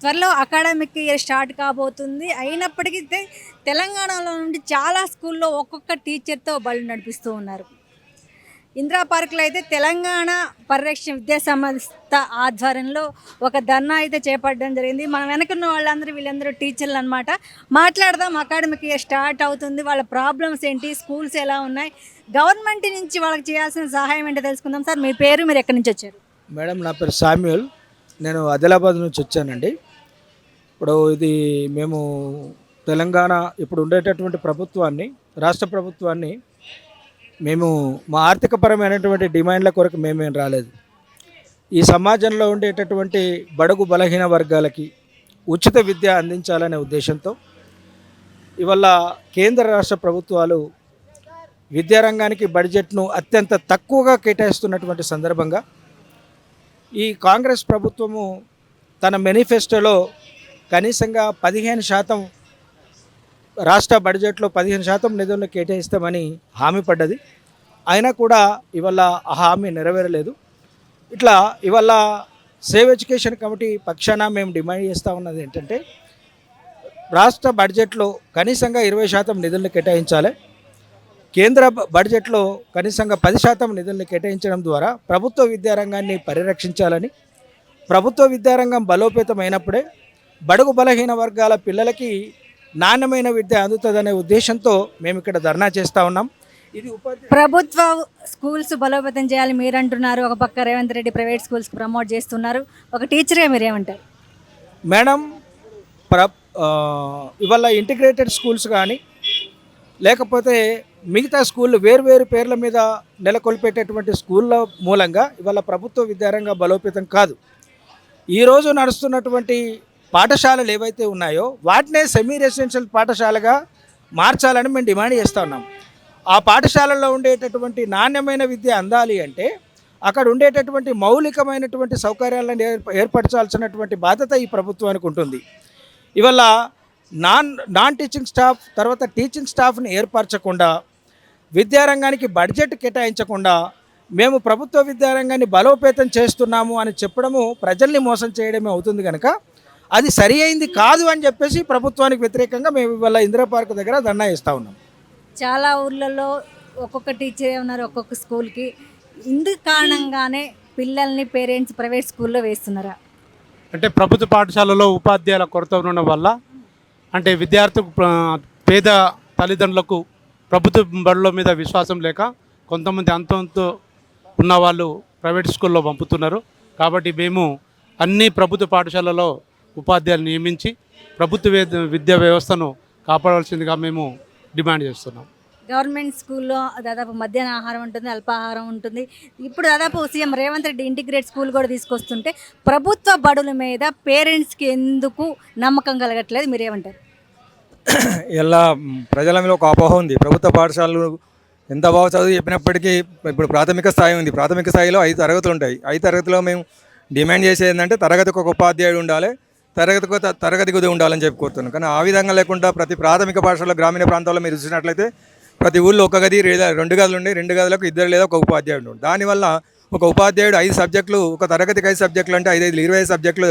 త్వరలో academic year start కాబోతుంది. అయినప్పటికీ తెలంగాణలో నుండి చాలా స్కూల్లో ఒక్కొక్క టీచర్‌తో బడులు నడిపిస్తూ ఉన్నారు. ఇందిరా పార్క్‌లో అయితే తెలంగాణ పరిరక్షణ విద్యా సంస్థ ఆధ్వర్యంలో ఒక ధర్నా అయితే చేపట్టడం జరిగింది. మన వెనకున్న వాళ్ళందరూ వీళ్ళందరూ టీచర్లనమాట. మాట్లాడదాం, అకాడమిక్ ఇయర్ స్టార్ట్ అవుతుంది. వాళ్ళ ప్రాబ్లమ్స్ ఏంటి? స్కూల్స్ ఎలా ఉన్నాయి? గవర్నమెంట్ నుంచి వాళ్ళకి చేయాల్సిన సహాయం ఏంటో తెలుసుకుందాం. సార్, మీ పేరు, మీరు ఎక్కడి నుంచి వచ్చారు? మేడం, నా పేరు సామ్యూల్. నేను ఆదిలాబాద్ నుంచి వచ్చానండి. ఇప్పుడు ఇది మేము తెలంగాణ ఇప్పుడు ఉండేటటువంటి ప్రభుత్వాన్ని, రాష్ట్ర ప్రభుత్వాన్ని మేము మా ఆర్థికపరమైనటువంటి డిమాండ్ల కొరకు మేమేం రాలేదు. ఈ సమాజంలో ఉండేటటువంటి బడుగు బలహీన వర్గాలకి ఉచిత విద్య అందించాలనే ఉద్దేశంతో ఇవాళ కేంద్ర రాష్ట్ర ప్రభుత్వాలు విద్యారంగానికి బడ్జెట్ను అత్యంత తక్కువగా కేటాయిస్తున్నటువంటి సందర్భంగా ఈ కాంగ్రెస్ ప్రభుత్వము తన మేనిఫెస్టోలో కనీసంగా 15% రాష్ట్ర బడ్జెట్లో 15% నిధులను కేటాయిస్తామని హామీ పడ్డది. అయినా కూడా ఇవాళ ఆ హామీ నెరవేరలేదు. ఇట్లా ఇవాళ సేవ్ ఎడ్యుకేషన్ కమిటీ పక్షాన మేము డిమాండ్ చేస్తూ ఉన్నది ఏంటంటే, రాష్ట్ర బడ్జెట్లో కనీసంగా 20% నిధులను కేటాయించాలి. కేంద్ర బడ్జెట్లో కనీసంగా 10% నిధులను కేటాయించడం ద్వారా ప్రభుత్వ విద్యారంగాన్ని పరిరక్షించాలని, ప్రభుత్వ విద్యారంగం బలోపేతమైనప్పుడే బడుగు బలహీన వర్గాల పిల్లలకి నాణ్యమైన విద్య అందుతుందనే ఉద్దేశంతో మేము ఇక్కడ ధర్నా చేస్తూ ఉన్నాం. ఇది ప్రభుత్వ స్కూల్స్ బలోపేతం చేయాలి మీరు అంటున్నారు. ఒక పక్క Revanth Reddy private schools promote చేస్తున్నారు. ఒక టీచర్గా మీరేమంటారు? మేడం, ఇవాళ ఇంటిగ్రేటెడ్ స్కూల్స్ కానీ లేకపోతే మిగతా స్కూళ్ళు వేరు పేర్ల మీద నెలకొల్పేటటువంటి స్కూళ్ళ మూలంగా ఇవాళ ప్రభుత్వ విద్యారంగ బలోపేతం కాదు. ఈరోజు నడుస్తున్నటువంటి పాఠశాలలు ఏవైతే ఉన్నాయో వాటినే సెమీ రెసిడెన్షియల్ పాఠశాలగా మార్చాలని మేము డిమాండ్ చేస్తూ ఉన్నాం. ఆ పాఠశాలల్లో ఉండేటటువంటి నాణ్యమైన విద్య అందాలి అంటే అక్కడ ఉండేటటువంటి మౌలికమైనటువంటి సౌకర్యాలను ఏర్పరచాల్సినటువంటి బాధ్యత ఈ ప్రభుత్వానికి ఉంటుంది. ఇవాళ నాన్ టీచింగ్ స్టాఫ్, తర్వాత టీచింగ్ స్టాఫ్ని ఏర్పరచకుండా, విద్యారంగానికి బడ్జెట్ కేటాయించకుండా మేము ప్రభుత్వ విద్యారంగాన్ని బలోపేతం చేస్తున్నాము అని చెప్పడము ప్రజల్ని మోసం చేయడమే అవుతుంది. కనుక అది సరి అయింది కాదు అని చెప్పేసి ప్రభుత్వానికి వ్యతిరేకంగా మేము ఇవాళ ఇందిరా పార్క్ దగ్గర ధర్నా చేస్తూ ఉన్నాం. చాలా ఊర్లలో ఒక్కొక్క టీచరే ఉన్నారు ఒక్కొక్క స్కూల్కి. ఇందుకు కారణంగానే పిల్లల్ని పేరెంట్స్ ప్రైవేట్ స్కూల్లో వేస్తున్నారా? అంటే ప్రభుత్వ పాఠశాలలో ఉపాధ్యాయుల కొరత ఉండడం వల్ల, అంటే విద్యార్థులకు పేద తల్లిదండ్రులకు ప్రభుత్వ బడుల మీద విశ్వాసం లేక కొంతమంది అంతంతో ఉన్నవాళ్ళు ప్రైవేట్ స్కూల్లో పంపుతున్నారు. కాబట్టి మేము అన్ని ప్రభుత్వ పాఠశాలలో ఉపాధ్యాయులు నియమించి ప్రభుత్వ విద్యా వ్యవస్థను కాపాడాల్సిందిగా మేము డిమాండ్ చేస్తున్నాం. గవర్నమెంట్ స్కూల్లో దాదాపు మధ్యాహ్న ఆహారం ఉంటుంది, అల్పాహారం ఉంటుంది. ఇప్పుడు దాదాపు CM Revanth Reddy integrate school కూడా తీసుకొస్తుంటే ప్రభుత్వ బడుల మీద పేరెంట్స్కి ఎందుకు నమ్మకం కలగట్లేదు? మీరేమంటారు? ఇలా ప్రజల మీద ఒక అపోహ ఉంది. ప్రభుత్వ పాఠశాలలు ఎంత బాగా చదువు చెప్పినప్పటికీ ఇప్పుడు ప్రాథమిక స్థాయి ఉంది. ప్రాథమిక స్థాయిలో 5 తరగతులు ఉంటాయి. 5 తరగతిలో మేము డిమాండ్ చేసేది ఏంటంటే తరగతికి ఒక ఉపాధ్యాయుడు ఉండాలి, తరగతి గది ఉండాలని చెప్పి కోరుతున్నాం. కానీ ఆ విధంగా లేకుండా ప్రతి ప్రాథమిక పాఠశాల గ్రామీణ ప్రాంతాల్లో మీరు చూసినట్లయితే ప్రతి ఊళ్ళో ఒక గది లేదా 2 గదులు ఉండి 2 గదులకు 2 లేదా ఒక ఉపాధ్యాయుడు ఉండి, దానివల్ల ఒక ఉపాధ్యాయుడు 5 సబ్జెక్టులు, ఒక తరగతికి 5 సబ్జెక్టులు అంటే 5 25 సబ్జెక్టులు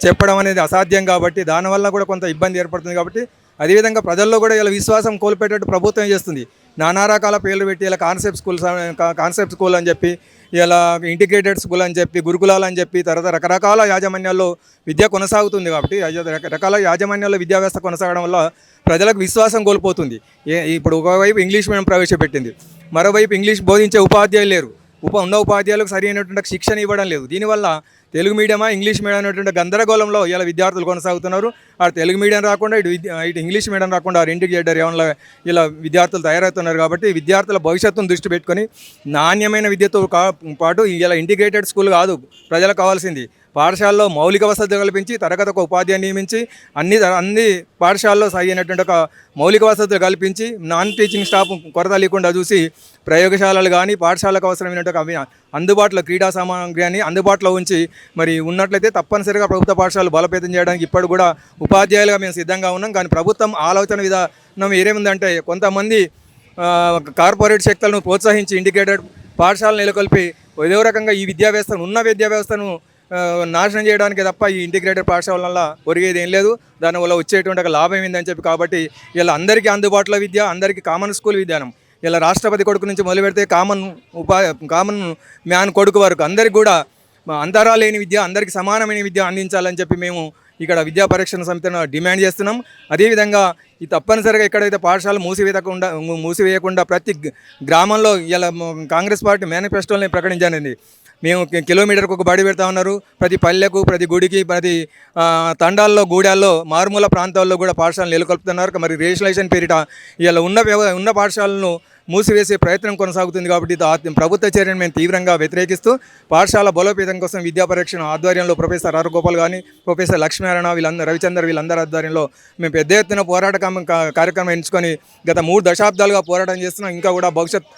చెప్పడం అనేది అసాధ్యం. కాబట్టి దానివల్ల కూడా కొంత ఇబ్బంది ఏర్పడుతుంది. కాబట్టి అదేవిధంగా ప్రజల్లో కూడా ఇలా విశ్వాసం కోల్పోయేటట్టు ప్రభుత్వం చేస్తుంది. నానా రకాల పేర్లు పెట్టి ఇలా కాన్సెప్ట్ స్కూల్ అని చెప్పి, ఇలా ఇంటిగ్రేటెడ్ స్కూల్ అని చెప్పి, గురుకులాలు అని చెప్పి, తర్వాత రకరకాల యాజమాన్యాల్లో విద్య కొనసాగుతుంది. కాబట్టి రకరకాల యాజమాన్యాల్లో విద్యా వ్యవస్థ కొనసాగడం వల్ల ప్రజలకు విశ్వాసం కోల్పోతుంది. ఇప్పుడు ఒకవైపు ఇంగ్లీష్ మీడియం ప్రవేశపెట్టింది, మరోవైపు ఇంగ్లీష్ బోధించే ఉపాధ్యాయులు లేరు, ఉన్న ఉపాధ్యాయులకు సరి అయినటువంటి శిక్షణ ఇవ్వడం లేదు. దీనివల్ల తెలుగు మీడియమా ఇంగ్లీష్ మీడియం అనేటువంటి గందరగోళంలో ఇలా విద్యార్థులు కొనసాగుతున్నారు. అటు తెలుగు మీడియం రాకుండా ఇటు ఇంగ్లీష్ మీడియం రాకుండా రెండుకి ఏమన్నా ఇలా విద్యార్థులు తయారవుతున్నారు. కాబట్టి విద్యార్థుల భవిష్యత్తును దృష్టి పెట్టుకొని నాణ్యమైన విద్యతో పాటు ఇలా ఇంటిగ్రేటెడ్ స్కూల్ కాదు ప్రజలకు కావాల్సింది. పాఠశాలలో మౌలిక వసతులు కల్పించి, తరగతి ఒక ఉపాధ్యాయుని నియమించి, అన్ని పాఠశాలలో సరైనటువంటి ఒక మౌలిక వసతులు కల్పించి, నాన్ టీచింగ్ స్టాఫ్ కొరత లేకుండా చూసి, ప్రయోగశాలలు కానీ పాఠశాలకు అవసరమైనటువంటి అందుబాటులో క్రీడా సామాగ్రి అని అందుబాటులో ఉంచి మరి ఉన్నట్లయితే తప్పనిసరిగా ప్రభుత్వ పాఠశాలలు బలోపేతం చేయడానికి ఇప్పుడు కూడా ఉపాధ్యాయులుగా మేము సిద్ధంగా ఉన్నాం. కానీ ప్రభుత్వం ఆలోచన విధానం ఏముందంటే, కొంతమంది కార్పొరేట్ శక్తులను ప్రోత్సహించి ఇంటిగ్రేటెడ్ పాఠశాలను నెలకొల్పి ఏదో రకంగా ఈ విద్యా వ్యవస్థను నాశనం చేయడానికి తప్ప ఈ ఇంటిగ్రేటెడ్ పాఠశాల వల్ల ఒరిగేది ఏం లేదు. దానివల్ల వచ్చేటువంటి ఒక లాభం ఏందని చెప్పి కాబట్టి ఇలా అందరికీ అందుబాటులో విద్య, అందరికీ కామన్ స్కూల్ విధానం. ఇలా రాష్ట్రపతి కొడుకు నుంచి మొదలు పెడితే కామన్ మ్యాన్ కొడుకు వరకు అందరికి కూడా అంతరాలు లేని విద్య, అందరికీ సమానమైన విద్య అందించాలని చెప్పి మేము ఇక్కడ విద్యా పరీక్షణ సమితిని డిమాండ్ చేస్తున్నాం. అదేవిధంగా ఈ తప్పనిసరిగా ఎక్కడైతే పాఠశాల మూసివేయకుండా ప్రతి గ్రామంలో ఇలా కాంగ్రెస్ పార్టీ మేనిఫెస్టోని ప్రకటించానండి. మేము కిలోమీటర్కి ఒక బడి పెడతా ఉన్నారు. ప్రతి పల్లెకు, ప్రతి గుడికి, ప్రతి తండాల్లో, గూడాల్లో, మారుమూల ప్రాంతాల్లో కూడా పాఠశాలను నెలకొల్పుతున్నారు. మరి రేషనలైజేషన్ పేరిట ఇలా ఉన్న పాఠశాలను మూసివేసే ప్రయత్నం కొనసాగుతుంది. కాబట్టి ప్రభుత్వ చర్యను మేము తీవ్రంగా వ్యతిరేకిస్తూ పాఠశాల బలోపేతం కోసం విద్యా పరీక్షణ ఆధ్వర్యంలో ప్రొఫెసర్ ఆర్గోపాల్ కానీ, ప్రొఫెసర్ లక్ష్మీనారాయణ, రవిచందర్ వీళ్ళందరి ఆధ్వర్యంలో మేము పెద్ద ఎత్తున కార్యక్రమం ఎంచుకొని గత 3 దశాబ్దాలుగా పోరాటం చేస్తున్నాం. ఇంకా కూడా భవిష్యత్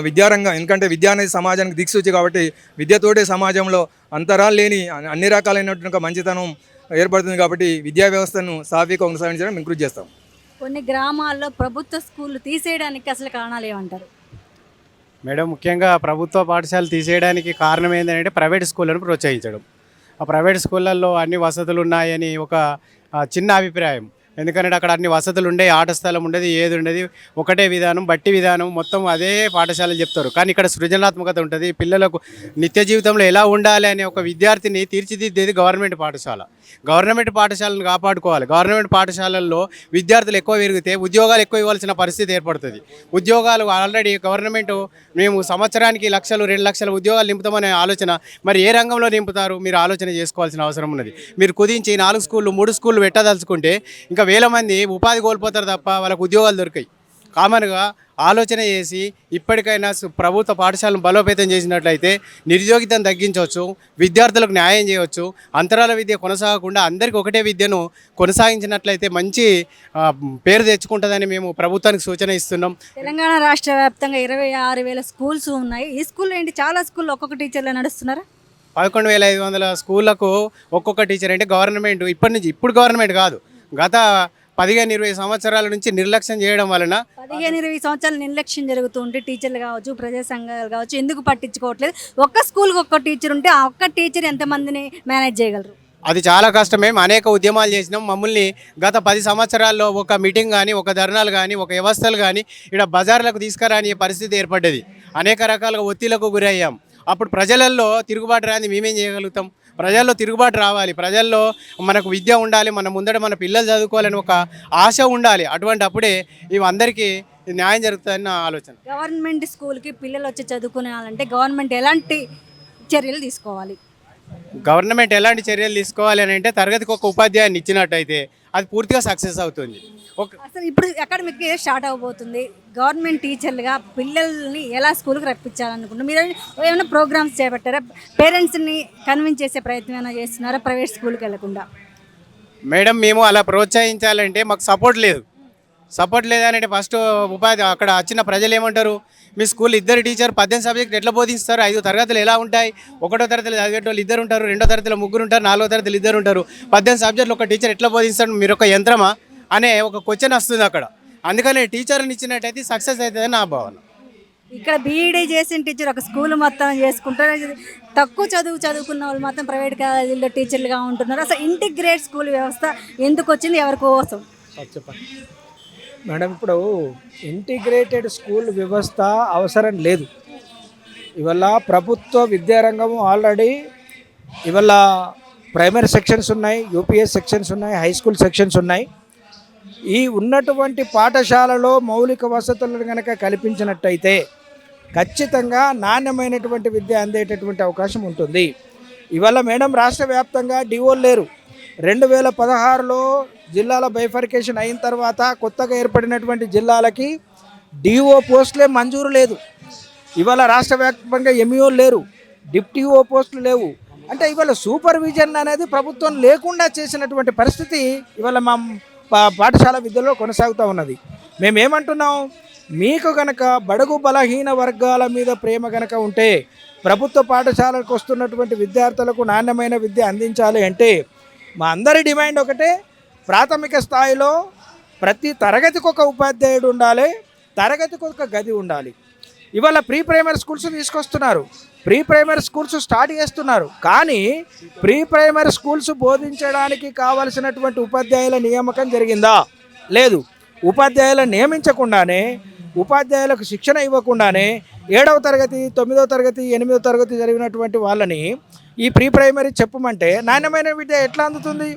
విద్యారంగం, ఎందుకంటే విద్య అనేది సమాజానికి దిక్సూచి కాబట్టి విద్యతోటే సమాజంలో అంతరాలు లేని అన్ని రకాలైనటువంటి మంచితనం ఏర్పడుతుంది. కాబట్టి విద్యా వ్యవస్థను సాఫీగా కొనసాగించడం మేము కృషి చేస్తాం. కొన్ని గ్రామాల్లో ప్రభుత్వ స్కూళ్ళు తీసేయడానికి అసలు కారణాలు ఏమంటారు? మేడం, ముఖ్యంగా ప్రభుత్వ పాఠశాలలు తీసేయడానికి కారణం ఏంటంటే ప్రైవేట్ స్కూళ్ళను ప్రోత్సహించడం. ఆ ప్రైవేట్ స్కూళ్ళల్లో అన్ని వసతులు ఉన్నాయని ఒక చిన్న అభిప్రాయం. ఎందుకంటే అక్కడ అన్ని వసతులు ఉండే, ఆట స్థలం ఉండేది, ఏది ఉండేది, ఒకటే విధానం, బట్టి విధానం, మొత్తం అదే పాఠశాలలు చెప్తారు. కానీ ఇక్కడ సృజనాత్మకత ఉంటుంది. పిల్లలకు నిత్య జీవితంలో ఎలా ఉండాలి అనే ఒక విద్యార్థిని తీర్చిదిద్దేది గవర్నమెంట్ పాఠశాల. గవర్నమెంట్ పాఠశాలను కాపాడుకోవాలి. గవర్నమెంట్ పాఠశాలల్లో విద్యార్థులు ఎక్కువ పెరిగితే ఉద్యోగాలు ఎక్కువ ఇవ్వాల్సిన పరిస్థితి ఏర్పడుతుంది. ఉద్యోగాలు ఆల్రెడీ గవర్నమెంట్ మేము సంవత్సరానికి 1,00,000, 2,00,000 ఉద్యోగాలు నింపుతామనే ఆలోచన మరి ఏ రంగంలో నింపుతారు మీరు ఆలోచన చేసుకోవాల్సిన అవసరం ఉన్నది. మీరు కుదించి 4 స్కూళ్ళు 3 స్కూళ్ళు పెట్టదలుచుకుంటే ఇంకా వేల మంది ఉపాధి కోల్పోతారు తప్ప వాళ్ళకు ఉద్యోగాలు దొరికాయి. కామన్గా ఆలోచన చేసి ఇప్పటికైనా ప్రభుత్వ పాఠశాలను బలోపేతం చేసినట్లయితే నిరుద్యోగితను తగ్గించవచ్చు, విద్యార్థులకు న్యాయం చేయవచ్చు. అంతరాల విద్య కొనసాగకుండా అందరికీ ఒకటే విద్యను కొనసాగించినట్లయితే మంచి పేరు తెచ్చుకుంటుందని మేము ప్రభుత్వానికి సూచన ఇస్తున్నాం. తెలంగాణ రాష్ట్ర వ్యాప్తంగా 26,000 స్కూల్స్ ఉన్నాయి. ఈ స్కూల్లో ఏంటి చాలా స్కూల్లో ఒక్కొక్క టీచర్లు నడుస్తున్నారా? 11,500 స్కూళ్ళకు ఒక్కొక్క టీచర్. అంటే గవర్నమెంట్ ఇప్పుడు గవర్నమెంట్ కాదు, గత 15-20 సంవత్సరాల నుంచి నిర్లక్ష్యం చేయడం వలన 15-20 సంవత్సరాలు నిర్లక్ష్యం జరుగుతుంటే టీచర్లు కావచ్చు, ప్రజా సంఘాలు కావచ్చు ఎందుకు పట్టించుకోవట్లేదు? ఒక్క స్కూల్కి ఒక్క టీచర్ ఉంటే ఆ ఒక్క టీచర్ ఎంతమందిని మేనేజ్ చేయగలరు? అది చాలా కష్టం. మేము అనేక ఉద్యమాలు చేసినాం. మమ్మల్ని గత 10 సంవత్సరాల్లో ఒక మీటింగ్ కానీ, ఒక ధర్నాలు కానీ, ఒక వ్యవస్థలు కానీ ఇక్కడ బజార్లకు తీసుకురాని పరిస్థితి ఏర్పడ్డది. అనేక రకాలుగా ఒత్తిళ్లకు గురయ్యాం. అప్పుడు ప్రజలలో తిరుగుబాటు రాని మేమేం చేయగలుగుతాం? ప్రజల్లో తిరుగుబాటు రావాలి, ప్రజల్లో మనకు విద్య ఉండాలి, మన ముందట మన పిల్లలు చదువుకోవాలని ఒక ఆశ ఉండాలి. అటువంటి అప్పుడే ఇవి అందరికీ న్యాయం జరుగుతుందని నా ఆలోచన. గవర్నమెంట్ స్కూల్కి పిల్లలు వచ్చి చదువుకునేవాళ్ళంటే గవర్నమెంట్ ఎలాంటి చర్యలు తీసుకోవాలి? గవర్నమెంట్ ఎలాంటి చర్యలు తీసుకోవాలి అని అంటే తరగతికి ఒక ఉపాధ్యాయుని ఇచ్చినట్టయితే అది పూర్తిగా సక్సెస్ అవుతుంది. అసలు ఇప్పుడు అకాడమిక్ ఇయర్ స్టార్ట్ అవబోతుంది. గవర్నమెంట్ టీచర్లుగా పిల్లల్ని ఎలా స్కూల్కి రప్పించాలనుకుంటున్నారు? మీరు ఏమైనా ప్రోగ్రామ్స్ చేపట్టారా? పేరెంట్స్ని కన్విన్స్ చేసే ప్రయత్నం ఏమైనా చేస్తున్నారా ప్రైవేట్ స్కూల్కి వెళ్లకుండా? మేడం, మేము అలా ప్రోత్సహించాలంటే మాకు సపోర్ట్ లేదంటే ఫస్ట్ ఉపాధి అక్కడ వచ్చిన ప్రజలు ఏమంటారు, మీ స్కూల్ 2 టీచర్ 18 సబ్జెక్ట్ ఎట్లా బోధిస్తారు? 5 తరగతులు ఎలా ఉంటాయి? 1వ తరగతిలో చదివేటోళ్ళు 2 ఉంటారు, 2వ తరగతిలో 3 ఉంటారు, 4వ తరగతిలో 2 ఉంటారు. 18 సబ్జెక్టులు ఒక టీచర్ ఎట్లా బోధిస్తాడు? మీరు ఒక యంత్రమా అనే ఒక క్వశ్చన్ వస్తుంది అక్కడ. అందుకని టీచర్ని ఇచ్చినట్టయితే సక్సెస్ అవుతుందని నా భావన. ఇక్కడ బీఈడీ చేసిన టీచర్ ఒక స్కూల్ మొత్తం చేసుకుంటారు. తక్కువ చదువుకున్న వాళ్ళు మాత్రం ప్రైవేట్ కాలేజీల్లో టీచర్లుగా ఉంటున్నారు. అసలు ఇంటిగ్రేట్ స్కూల్ వ్యవస్థ ఎందుకు వచ్చింది, ఎవరి కోసం? చెప్పండి మేడం. ఇప్పుడు ఇంటిగ్రేటెడ్ స్కూల్ వ్యవస్థ అవసరం లేదు. ఇవాళ ప్రభుత్వ విద్యారంగం ఆల్రెడీ ఇవాళ ప్రైమరీ సెక్షన్స్ ఉన్నాయి, యూపీఎస్ సెక్షన్స్ ఉన్నాయి, హై స్కూల్ సెక్షన్స్ ఉన్నాయి. ఈ ఉన్నటువంటి పాఠశాలలో మౌలిక వసతులను కనుక కల్పించినట్టయితే ఖచ్చితంగా నాణ్యమైనటువంటి విద్య అందేటటువంటి అవకాశం ఉంటుంది. ఇవాళ మేడం రాష్ట్ర వ్యాప్తంగా డిఓలు లేరు. 2016లో జిల్లాల బైఫర్కేషన్ అయిన తర్వాత కొత్తగా ఏర్పడినటువంటి జిల్లాలకి డిఓ పోస్టులే మంజూరు లేదు. ఇవాళ రాష్ట్ర వ్యాప్తంగా ఎంఈఓలు లేరు, డిప్టీఓ పోస్టులు లేవు. అంటే ఇవాళ సూపర్విజన్ అనేది ప్రభుత్వం లేకుండా చేసినటువంటి పరిస్థితి ఇవాళ మా పాఠశాల విద్యలో కొనసాగుతూ ఉన్నది. మేమేమంటున్నాం, మీకు కనుక బడుగు బలహీన వర్గాల మీద ప్రేమ కనుక ఉంటే ప్రభుత్వ పాఠశాలకు వస్తున్నటువంటి విద్యార్థులకు నాణ్యమైన విద్య అందించాలి అంటే మా అందరి డిమాండ్ ఒకటే, ప్రాథమిక స్థాయిలో ప్రతి తరగతికి ఒక ఉపాధ్యాయుడు ఉండాలి, తరగతికి ఒక గది ఉండాలి. ఇవాళ ప్రీ ప్రైమరీ స్కూల్స్ తీసుకొస్తున్నారు. ప్రీ ప్రైమరీ స్కూల్స్ స్టార్ట్ చేస్తున్నారు. కానీ ప్రీ ప్రైమరీ స్కూల్స్ బోధించడానికి కావలసినటువంటి ఉపాధ్యాయుల నియామకం జరిగిందా? లేదు. ఉపాధ్యాయులను నియమించకుండానే, ఉపాధ్యాయులకు శిక్షణ ఇవ్వకుండానే 7వ తరగతి 9వ తరగతి 8వ తరగతి జరిగినటువంటి వాళ్ళని ఈ ప్రీ ప్రైమరీ చెప్పమంటే నాణ్యమైన విద్య ఎట్లా అందుతుంది?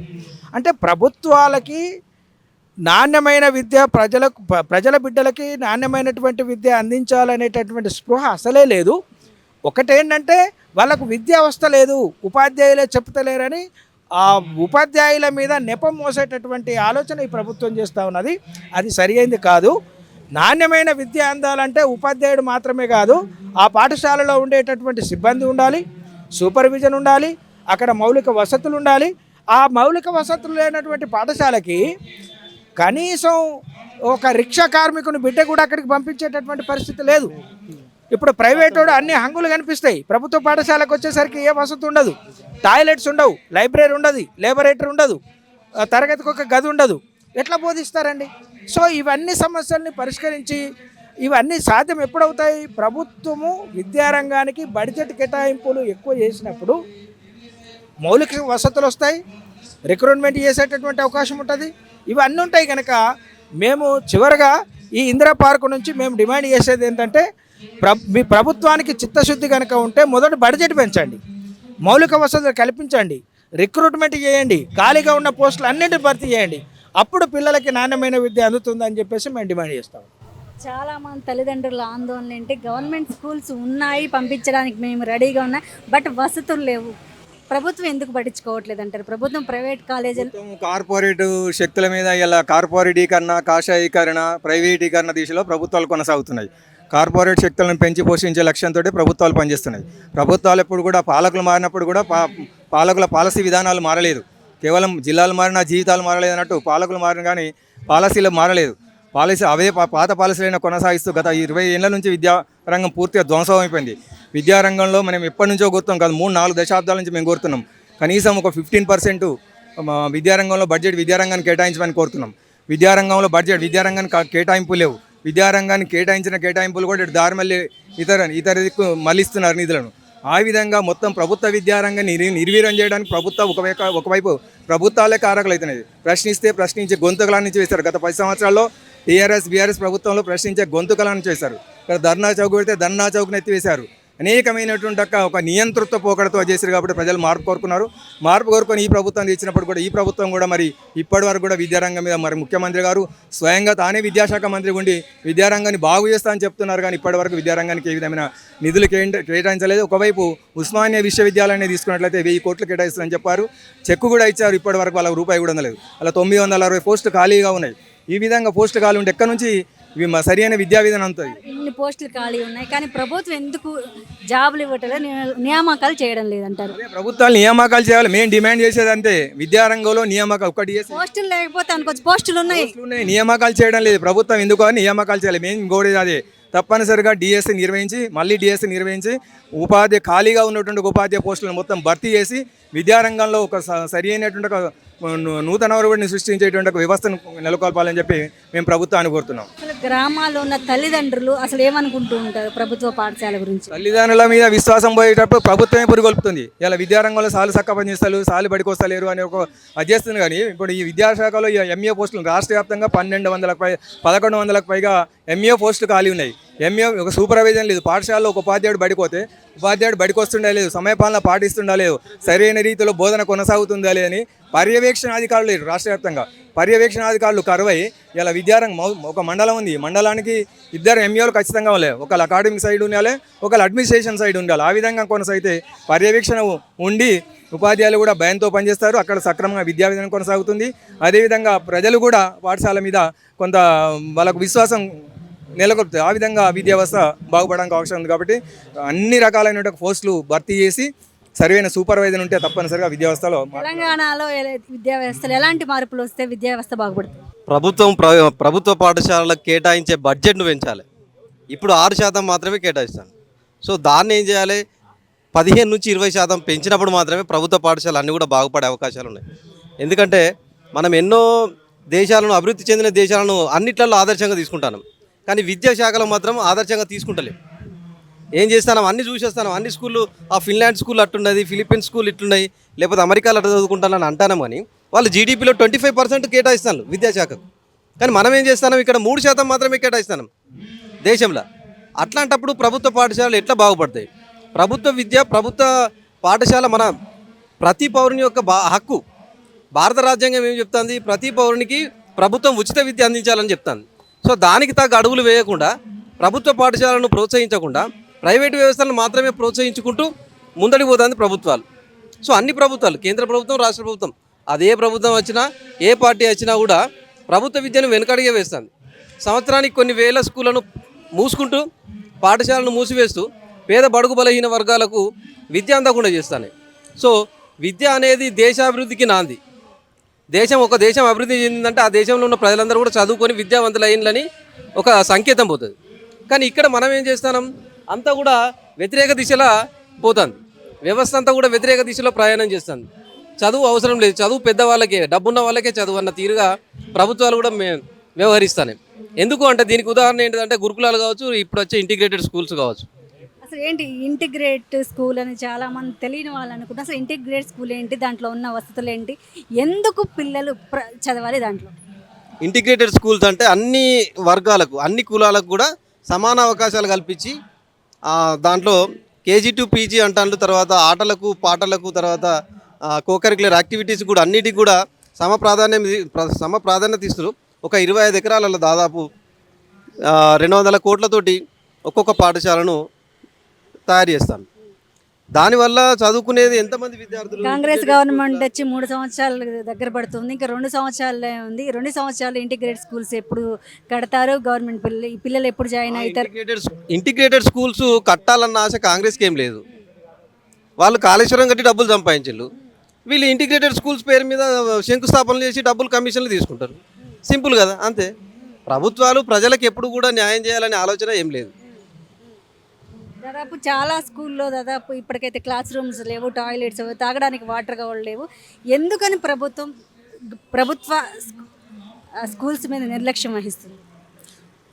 అంటే ప్రభుత్వాలకి నాణ్యమైన విద్య, ప్రజల బిడ్డలకి నాణ్యమైనటువంటి విద్య అందించాలనేటటువంటి స్పృహ అసలే లేదు. ఒకటేంటంటే వాళ్ళకు విద్యా అవస్థ లేదు, ఉపాధ్యాయులే చెప్తలేరని ఆ ఉపాధ్యాయుల మీద నెపం మోసేటటువంటి ఆలోచన ఈ ప్రభుత్వం చేస్తూ ఉన్నది. అది సరియైంది కాదు. నాణ్యమైన విద్య అందాలంటే ఉపాధ్యాయుడు మాత్రమే కాదు, ఆ పాఠశాలలో ఉండేటటువంటి సిబ్బంది ఉండాలి, సూపర్విజన్ ఉండాలి, అక్కడ మౌలిక వసతులు ఉండాలి. ఆ మౌలిక వసతులు లేనటువంటి పాఠశాలకి కనీసం ఒక రిక్షా కార్మికుని బిడ్డ కూడా అక్కడికి పంపించేటటువంటి పరిస్థితి లేదు. ఇప్పుడు ప్రైవేటు అన్ని హంగులు కనిపిస్తాయి, ప్రభుత్వ పాఠశాలకు వచ్చేసరికి ఏ వసతి ఉండదు, టాయిలెట్స్ ఉండవు, లైబ్రరీ ఉండదు, లేబరేటరీ ఉండదు, తరగతికి ఒక గది ఉండదు. ఎట్లా బోధిస్తారండి? సో ఇవన్నీ సమస్యల్ని పరిష్కరించి ఇవన్నీ సాధ్యం ఎప్పుడవుతాయి? ప్రభుత్వము విద్యారంగానికి బడ్జెట్ కేటాయింపులు ఎక్కువ చేసినప్పుడు మౌలిక వసతులు వస్తాయి, రిక్రూట్మెంట్ చేసేటటువంటి అవకాశం ఉంటుంది, ఇవన్నీ ఉంటాయి. కనుక మేము చివరిగా ఈ ఇందిరా పార్కు నుంచి మేము డిమాండ్ చేసేది ఏంటంటే, మీ ప్రభుత్వానికి చిత్తశుద్ధి కనుక ఉంటే మొదట బడ్జెట్ పెంచండి, మౌలిక వసతులు కల్పించండి, రిక్రూట్మెంట్ చేయండి, ఖాళీగా ఉన్న పోస్టులు అన్నింటినీ భర్తీ చేయండి. అప్పుడు పిల్లలకి నాణ్యమైన విద్య అందుతుందని చెప్పేసి మేము డిమాండ్ చేస్తాం. చాలామంది తల్లిదండ్రుల ఆందోళన ఏంటి, గవర్నమెంట్ స్కూల్స్ ఉన్నాయి, పంపించడానికి మేము రెడీగా ఉన్నాయి, బట్ వసతులు లేవు. ప్రభుత్వం ఎందుకు పట్టించుకోవట్లేదు అంటారు? ప్రభుత్వం ప్రైవేట్ కాలేజీలు కార్పొరేట్ శక్తుల మీద ఇలా కార్పొరేటీకరణ, కాషాయీకరణ, ప్రైవేటీకరణ దిశలో ప్రభుత్వాలు కొనసాగుతున్నాయి. కార్పొరేట్ శక్తులను పెంచి పోషించే లక్ష్యంతో ప్రభుత్వాలు పనిచేస్తున్నాయి. ప్రభుత్వాలు ఎప్పుడు కూడా పాలకులు మారినప్పుడు కూడా పాలకుల పాలసీ విధానాలు మారలేదు. కేవలం జిల్లాలు మారినా జీవితాలు మారలేదు అన్నట్టు పాలకులు మారిన కానీ పాలసీలు మారలేదు. అవే పాత పాలసీలైనా కొనసాగిస్తూ గత 20 ఏళ్ల నుంచి విద్యారంగం పూర్తిగా ధ్వంసం అయిపోయింది. విద్యారంగంలో మనం ఎప్పటి నుంచో కోరుతాం కాదు, 3-4 దశాబ్దాల నుంచి మేము కోరుతున్నాం. కనీసం ఒక 15% విద్యారంగంలో బడ్జెట్ విద్యారంగాన్ని కేటాయించమని కోరుతున్నాం. విద్యారంగంలో బడ్జెట్ విద్యారంగానికి కేటాయింపు లేవు. విద్యారంగాన్ని కేటాయించిన కేటాయింపులు కూడా దారి మళ్ళీ ఇతర దిక్కు మళ్ళిస్తున్నారు నిధులను. ఆ విధంగా మొత్తం ప్రభుత్వ విద్యారంగాన్ని నిర్వీర్యం చేయడానికి ఒకవైపు ప్రభుత్వాలే కారకులు అవుతున్నాయి. ప్రశ్నించే గొంతుకల నుంచి వేశారు. గత 10 సంవత్సరాల్లో టీఆర్ఎస్ బీఆర్ఎస్ ప్రభుత్వంలో ప్రశ్నించే గొంతుకల నుంచి వేశారు. ఇక్కడ ధర్నా చౌక్ పెడితే ధర్నా చౌక్ని ఎత్తివేశారు. అనేకమైనటువంటి ఒక నియంతృత్వ పోకడతో చేశారు. కాబట్టి ప్రజలు మార్పు కోరుకున్నారు. మార్పు కోరుకొని ఈ ప్రభుత్వం తెచ్చినప్పుడు కూడా ఈ ప్రభుత్వం కూడా మరి ఇప్పటి వరకు కూడా విద్యారంగం మీద మరి ముఖ్యమంత్రి గారు స్వయంగా తానే విద్యాశాఖ మంత్రి ఉండి విద్యారంగాన్ని బాగు చేస్తా అని చెప్తున్నారు. కానీ ఇప్పటి వరకు విద్యారంగానికి ఏ విధమైన నిధులు కేటాయించలేదు. ఒకవైపు ఉస్మానియా విశ్వవిద్యాలయాన్ని తీసుకున్నట్లయితే 1000 కోట్లు కేటాయిస్తారని చెప్పారు. చెక్కు కూడా ఇచ్చారు. ఇప్పటి వరకు వాళ్ళ రూపాయి కూడా ఉండలేదు. అలా 960 పోస్టులు ఖాళీగా ఉన్నాయి. ఈ విధంగా పోస్టులు ఖాళీ ఉంటే ఎక్కడి నుంచి ఇవి సరైన విద్యా విధానం ఉంటుంది? ఇన్ని పోస్టులు ఖాళీ ఉన్నాయి, కానీ ప్రభుత్వం ఎందుకు జాబులు ఇవ్వట్లేదు, నియామకాలు చేయడం లేదంటారు? ప్రభుత్వాలు నియామకాలు చేయాలి. మేము డిమాండ్ చేసేది అంతే. విద్యారంగంలో నియామకాలు ఒకటి పోస్టులు లేకపోతే అనుకోవచ్చు, పోస్టులు ఉన్నాయి, నియామకాలు చేయడం లేదు. ప్రభుత్వం ఎందుకు అని నియామకాలు చేయాలి. మేము ఇంకోటి అదే తప్పనిసరిగా డిఎస్సి నిర్వహించి ఖాళీగా ఉన్నటువంటి ఉపాధ్యాయ పోస్టులను మొత్తం భర్తీ చేసి విద్యారంగంలో ఒక సరి అయినటువంటి ఒక నూతన ఒరవడిని సృష్టించేటువంటి ఒక వ్యవస్థను నెలకొల్పాలని చెప్పి మేము ప్రభుత్వాన్ని కోరుతున్నాం. అసలు గ్రామాల్లో ఉన్న తల్లిదండ్రులు అసలు ఏమనుకుంటూ ఉంటారు ప్రభుత్వ పాఠశాల గురించి? తల్లిదండ్రుల మీద విశ్వాసం పోయేటప్పుడు ప్రభుత్వమే పురిగొల్పుతుంది. ఇలా విద్యారంగంలో సాలు చక్క పనిచేస్తారు, సాలు బడికి వస్తలేరు అని ఒక అది చేస్తుంది. కానీ ఇప్పుడు ఈ విద్యాశాఖలో ఎంఏ పోస్టులు రాష్ట్ర వ్యాప్తంగా 1100లకు పైగా ఎంఏ పోస్టులు ఖాళీ ఉన్నాయి. ఎంఏ ఒక సూపర్వైజన్ లేదు. పాఠశాలలో ఒక ఉపాధ్యాయుడు బడిపోతే ఉపాధ్యాయుడు బడికి వస్తుండా లేదు, సమయపాలన పాటిస్తుండా లేదు, సరైన రీతిలో బోధన కొనసాగుతుందా లేదని పర్యవేక్షణ అధికారులు లేరు. రాష్ట్ర వ్యాప్తంగా పర్యవేక్షణ అధికారులు కరువై ఇలా విద్యారంగం ఒక మండలం ఉంది. మండలానికి 2 ఎంఏలు ఖచ్చితంగా ఉండాలి. ఒకళ్ళు అకాడమిక్ సైడ్ ఉండాలి, ఒకళ్ళు అడ్మినిస్ట్రేషన్ సైడ్ ఉండాలి. ఆ విధంగా కొనసాగితే పర్యవేక్షణ ఉండి ఉపాధ్యాయులు కూడా భయంతో పనిచేస్తారు. అక్కడ సక్రమంగా విద్యా విధానం కొనసాగుతుంది. అదేవిధంగా ప్రజలు కూడా పాఠశాల మీద కొంత వాళ్ళకు విశ్వాసం నెలకొల్పుతుంది. ఆ విధంగా విద్యా వ్యవస్థ బాగుపడడానికి అవసరం ఉంది. కాబట్టి అన్ని రకాలైన పోస్టులు భర్తీ చేసి సరైన సూపర్వైజర్ ఉంటే తప్పనిసరిగా విద్యా వ్యవస్థలో తెలంగాణలో విద్యా వ్యవస్థలో ఎలాంటి మార్పులు వస్తే విద్యా వ్యవస్థ బాగుపడుతుంది? ప్రభుత్వ పాఠశాలలకు కేటాయించే బడ్జెట్ను పెంచాలి. ఇప్పుడు 6% మాత్రమే కేటాయిస్తాను. సో దాన్ని ఏం చేయాలి? 15-20% పెంచినప్పుడు మాత్రమే ప్రభుత్వ పాఠశాలలు అన్నీ కూడా బాగుపడే అవకాశాలు ఉన్నాయి. ఎందుకంటే మనం ఎన్నో దేశాలను, అభివృద్ధి చెందిన దేశాలను అన్నిట్లలో ఆదర్శంగా తీసుకుంటాను, కానీ విద్యాశాఖలో మాత్రం ఆదర్శంగా తీసుకుంటలేం. ఏం చేస్తాను అన్నీ చూసేస్తాను, అన్ని స్కూళ్ళు ఆ ఫిన్లాండ్ స్కూల్ అట్టున్నది, ఫిలిప్పీన్స్ స్కూల్ ఇట్లున్నాయి, లేకపోతే అమెరికాలో అట్లా చదువుకుంటానని అంటాను. కానీ వాళ్ళు జీడిపిలో 25% కేటాయిస్తాను విద్యాశాఖకు. కానీ మనం ఏం చేస్తాం, ఇక్కడ 3% మాత్రమే కేటాయిస్తాం దేశంలో. అట్లాంటప్పుడు ప్రభుత్వ పాఠశాలలు ఎట్లా బాగుపడతాయి? ప్రభుత్వ విద్య, ప్రభుత్వ పాఠశాల మన ప్రతి పౌరుని యొక్క హక్కు. భారత రాజ్యాంగం ఏం చెప్తుంది? ప్రతి పౌరునికి ప్రభుత్వం ఉచిత విద్య అందించాలని చెప్తుంది. సో దానికి తగ్గ అడుగులు వేయకుండా, ప్రభుత్వ పాఠశాలను ప్రోత్సహించకుండా ప్రైవేటు వ్యవస్థలను మాత్రమే ప్రోత్సహించుకుంటూ ముందడికి పోతుంది ప్రభుత్వాలు. సో అన్ని ప్రభుత్వాలు, కేంద్ర ప్రభుత్వం, రాష్ట్ర ప్రభుత్వం, అదే ప్రభుత్వం వచ్చినా, ఏ పార్టీ వచ్చినా కూడా ప్రభుత్వ విద్యను వెనుకడిగే వేస్తుంది. సంవత్సరానికి కొన్ని వేల స్కూళ్ళను మూసుకుంటూ, పాఠశాలను మూసివేస్తూ పేద బడుగు బలహీన వర్గాలకు విద్య అందకుండా చేస్తాను. సో విద్య అనేది దేశాభివృద్ధికి నాంది. ఒక దేశం అభివృద్ధి చెందిందంటే ఆ దేశంలో ఉన్న ప్రజలందరూ కూడా చదువుకొని విద్యావంతులు అయ్యిందని ఒక సంకేతం పోతుంది. కానీ ఇక్కడ మనం ఏం చేస్తున్నాం, అంతా కూడా వ్యతిరేక దిశలో పోతుంది. వ్యవస్థ అంతా కూడా వ్యతిరేక దిశలో ప్రయాణం చేస్తుంది. చదువు అవసరం లేదు, చదువు పెద్దవాళ్ళకే, డబ్బున్న వాళ్ళకే చదువు అన్న తీరుగా ప్రభుత్వాలు కూడా వ్యవహరిస్తాయి. ఎందుకు అంటే దీనికి ఉదాహరణ ఏంటంటే గురుకులాలు కావచ్చు, ఇప్పుడు వచ్చే ఇంటిగ్రేటెడ్ స్కూల్స్ కావచ్చు. అసలు ఏంటి ఇంటిగ్రేట్ స్కూల్ అని చాలామంది తెలియని వాళ్ళు అనుకుంటారు. అసలు ఇంటిగ్రేట్ స్కూల్ ఏంటి, దాంట్లో ఉన్న వసతులు ఏంటి, ఎందుకు పిల్లలు చదవాలి దాంట్లో? ఇంటిగ్రేటెడ్ స్కూల్స్ అంటే అన్ని వర్గాలకు, అన్ని కులాలకు కూడా సమాన అవకాశాలు కల్పించి దాంట్లో కేజీ టు పీజీ అంటారు, తర్వాత ఆటలకు పాటలకు, తర్వాత కోకరిక్యులర్ యాక్టివిటీస్ కూడా అన్నిటికి కూడా సమ ప్రాధాన్యత ఇస్తారు. ఒక 25 ఎకరాలలో దాదాపు 200 కోట్లతోటి ఒక్కొక్క పాఠశాలను తయారు చేస్తాను. దానివల్ల చదువుకునేది ఎంతమంది విద్యార్థులు? కాంగ్రెస్ గవర్నమెంట్ వచ్చి 3 సంవత్సరాలు దగ్గర పడుతుంది, ఇంకా 2 సంవత్సరాలే ఉంది. 2 సంవత్సరాలు ఇంటిగ్రేటెడ్ స్కూల్స్ ఎప్పుడు కడతారు? గవర్నమెంట్ పిల్లలు ఎప్పుడు జాయిన్ అవుతారు? ఇంటిగ్రేటెడ్ స్కూల్స్ కట్టాలన్న ఆశ కాంగ్రెస్కి ఏం లేదు. వాళ్ళు కాళేశ్వరం కట్టి డబ్బులు సంపాదించారు. వీళ్ళు ఇంటిగ్రేటెడ్ స్కూల్స్ పేరు మీద శంకుస్థాపనలు చేసి డబ్బులు కమిషన్లు తీసుకుంటారు. సింపుల్ కదా, అంతే. ప్రభుత్వాలు ప్రజలకు ఎప్పుడు కూడా న్యాయం చేయాలనే ఆలోచన ఏం లేదు. దాదాపు చాలా స్కూల్లో దాదాపు ఇప్పటికైతే క్లాస్ రూమ్స్ లేవు, టాయిలెట్స్ తాగడానికి వాటర్ కూడా లేవు. ఎందుకని ప్రభుత్వ స్కూల్స్ మీద నిర్లక్ష్యం వహిస్తుంది?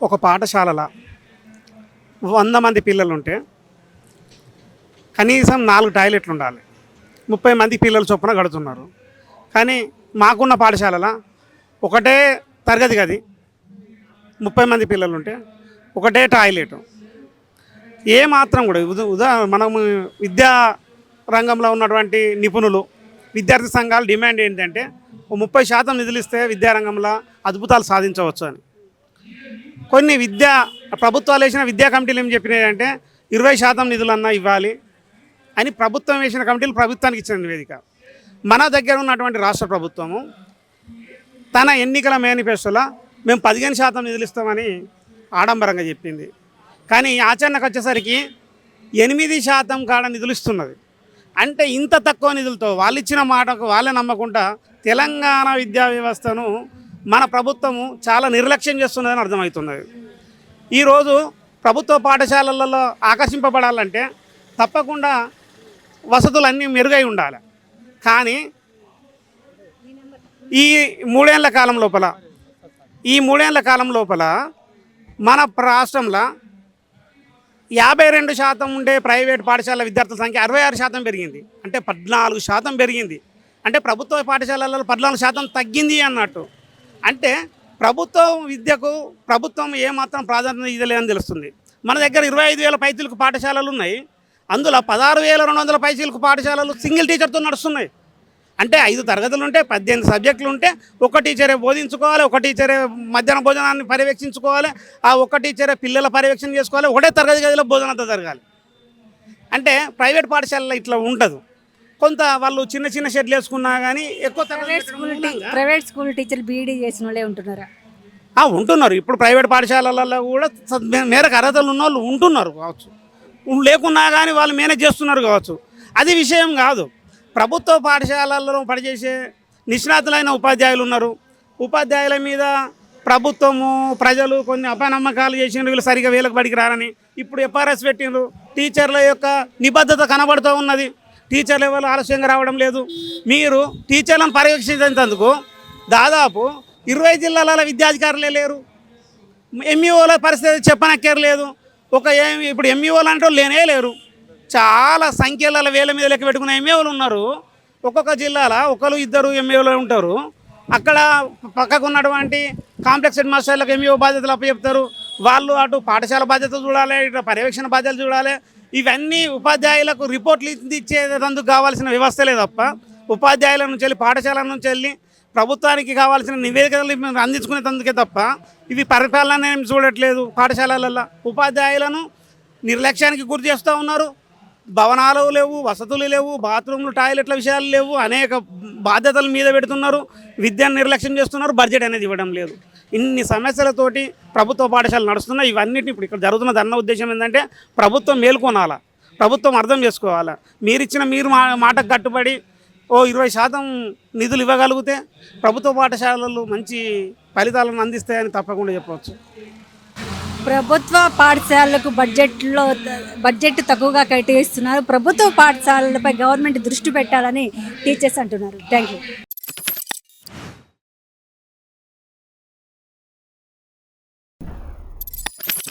ఒక పాఠశాలలో 100 మంది పిల్లలు ఉంటే కనీసం 4 టాయిలెట్లు ఉండాలి. 30 మంది పిల్లలు చొప్పున గడుతున్నారు. కానీ మాకున్న పాఠశాలలో ఒకటే తరగతి గది, 30 మంది పిల్లలు ఉంటే ఒకటే టాయిలెట్. ఏ మాత్రం కూడా మనము విద్యా రంగంలో ఉన్నటువంటి నిపుణులు, విద్యార్థి సంఘాల డిమాండ్ ఏంటంటే 30% నిధులు ఇస్తే విద్యారంగంలో అద్భుతాలు సాధించవచ్చు అని. కొన్ని ప్రభుత్వాలు వేసిన విద్యా కమిటీలు ఏం చెప్పినాయంటే 20% నిధులన్నా ఇవ్వాలి అని ప్రభుత్వం వేసిన కమిటీలు ప్రభుత్వానికి ఇచ్చిన నివేదిక. మన దగ్గర ఉన్నటువంటి రాష్ట్ర ప్రభుత్వము తన ఎన్నికల మేనిఫెస్టోలో మేము 15% నిధులు ఇస్తామని ఆడంబరంగా చెప్పింది. కానీ ఆచరణకు వచ్చేసరికి 8% కాడ నిధులు ఇస్తున్నది. అంటే ఇంత తక్కువ నిధులతో వాళ్ళు ఇచ్చిన మాటకు వాళ్ళే నమ్మకుండా తెలంగాణ విద్యా వ్యవస్థను మన ప్రభుత్వము చాలా నిర్లక్ష్యం చేస్తున్నదని అర్థమవుతున్నది. ఈరోజు ప్రభుత్వ పాఠశాలలలో ఆకర్షింపబడాలంటే తప్పకుండా వసతులన్నీ మెరుగై ఉండాలి. కానీ ఈ 3 ఏళ్ల కాలం లోపల మన రాష్ట్రంలో 52% ఉండే ప్రైవేట్ పాఠశాల విద్యార్థుల సంఖ్య 66% పెరిగింది. అంటే 14% పెరిగింది. అంటే ప్రభుత్వ పాఠశాలలలో 14% తగ్గింది అన్నట్టు. అంటే ప్రభుత్వ విద్యకు ప్రభుత్వం ఏమాత్రం ప్రాధాన్యత ఇవ్వలేదని తెలుస్తుంది. మన దగ్గర 25,000 పైచిలకు పాఠశాలలు ఉన్నాయి. అందులో 16,200 పైచిలకు పాఠశాలలు సింగిల్ టీచర్తో నడుస్తున్నాయి. అంటే 5 తరగతులు ఉంటే 18 సబ్జెక్టులు ఉంటే ఒక టీచరే బోధించుకోవాలి, ఒక టీచరే మధ్యాహ్న భోజనాన్ని పర్యవేక్షించుకోవాలి, ఆ ఒక టీచరే పిల్లల పర్యవేక్షణ చేసుకోవాలి, ఒకటే తరగతి గదిలో భోజనంతో జరగాలి. అంటే ప్రైవేట్ పాఠశాలలో ఇట్లా ఉండదు. కొంత వాళ్ళు చిన్న చిన్న షెడ్లు వేసుకున్నా కానీ ఎక్కువ ప్రైవేట్ స్కూల్ టీచర్లు బీఈడీ చేసిన వాళ్ళే ఉంటున్నారా? ఉంటున్నారు. ఇప్పుడు ప్రైవేట్ పాఠశాలలలో కూడా మేరకు అర్హతలు ఉన్న వాళ్ళు ఉంటున్నారు కావచ్చు, లేకున్నా కానీ వాళ్ళు మేనేజ్ చేస్తున్నారు కావచ్చు. అది విషయం కాదు. ప్రభుత్వ పాఠశాలల్లో పనిచేసే నిష్ణాతులైన ఉపాధ్యాయులు ఉన్నారు. ఉపాధ్యాయుల మీద ప్రభుత్వము ప్రజలు కొన్ని అపనమ్మకాలు చేసినారు, వీళ్ళు సరిగా వేలకు బడికి రారని. ఇప్పుడు ఎఫ్ఆర్ఎస్ పెట్టినారు. టీచర్ల యొక్క నిబద్ధత కనబడుతూ ఉన్నది. టీచర్లు ఎవరు ఆలస్యంగా రావడం లేదు. మీరు టీచర్లను పర్యవేక్షించేందుకు దాదాపు 20 జిల్లాల విద్యాధికారులే లేరు. ఎంఈఓల పరిస్థితి చెప్పనక్కర్లేదు. ఇప్పుడు ఎంఈఓలు అంటే వాళ్ళు లేనే లేరు. చాలా సంఖ్యల వేల మీద లెక్క పెట్టుకున్న ఎంఈఓలు ఉన్నారు. ఒక్కొక్క జిల్లాలో ఒకరు ఇద్దరు ఎంఈఓలు ఉంటారు. అక్కడ పక్కకు ఉన్నటువంటి కాంప్లెక్స్ హెడ్ మాస్టర్లకు ఎంఈఓ బాధ్యతలు అప్పచెప్తారు. వాళ్ళు అటు పాఠశాల బాధ్యతలు చూడాలి, ఇటు పర్యవేక్షణ బాధ్యతలు చూడాలి. ఇవన్నీ ఉపాధ్యాయులకు రిపోర్ట్లు ఇచ్చేందుకు కావాల్సిన వ్యవస్థలే తప్ప ఉపాధ్యాయుల నుంచి వెళ్ళి పాఠశాల నుంచి వెళ్ళి ప్రభుత్వానికి కావాల్సిన నివేదికలు అందించుకునేందుకే తప్ప ఇవి పరిపాలన ఏం చూడట్లేదు. పాఠశాలలలో ఉపాధ్యాయులను నిర్లక్ష్యానికి గురి చేస్తూ ఉన్నారు. భవనాలు లేవు, వసతులు లేవు, బాత్రూమ్లు, టాయిలెట్ల విషయాలు లేవు, అనేక బాధ్యతల మీద పెడుతున్నారు, విద్యను నిర్లక్ష్యం చేస్తున్నారు, బడ్జెట్ అనేది ఇవ్వడం లేదు. ఇన్ని సమస్యలతోటి ప్రభుత్వ పాఠశాలలు నడుస్తున్నాయి. ఇవన్నిటిని ఇప్పుడు ఇక్కడ జరుగుతున్న అన్న ఉద్దేశం ఏంటంటే ప్రభుత్వం మేల్కొనాలా, ప్రభుత్వం అర్థం చేసుకోవాలా. మీరు మాటకు కట్టుబడి 20% నిధులు ఇవ్వగలిగితే ప్రభుత్వ పాఠశాలలు మంచి ఫలితాలను అందిస్తాయని తప్పకుండా చెప్పవచ్చు. ప్రభుత్వ పాఠశాలలకు బడ్జెట్ తక్కువగా కేటాయిస్తున్నారు. ప్రభుత్వ పాఠశాలలపై గవర్నమెంట్ దృష్టి పెట్టాలని టీచర్స్ అంటున్నారు. Thank you.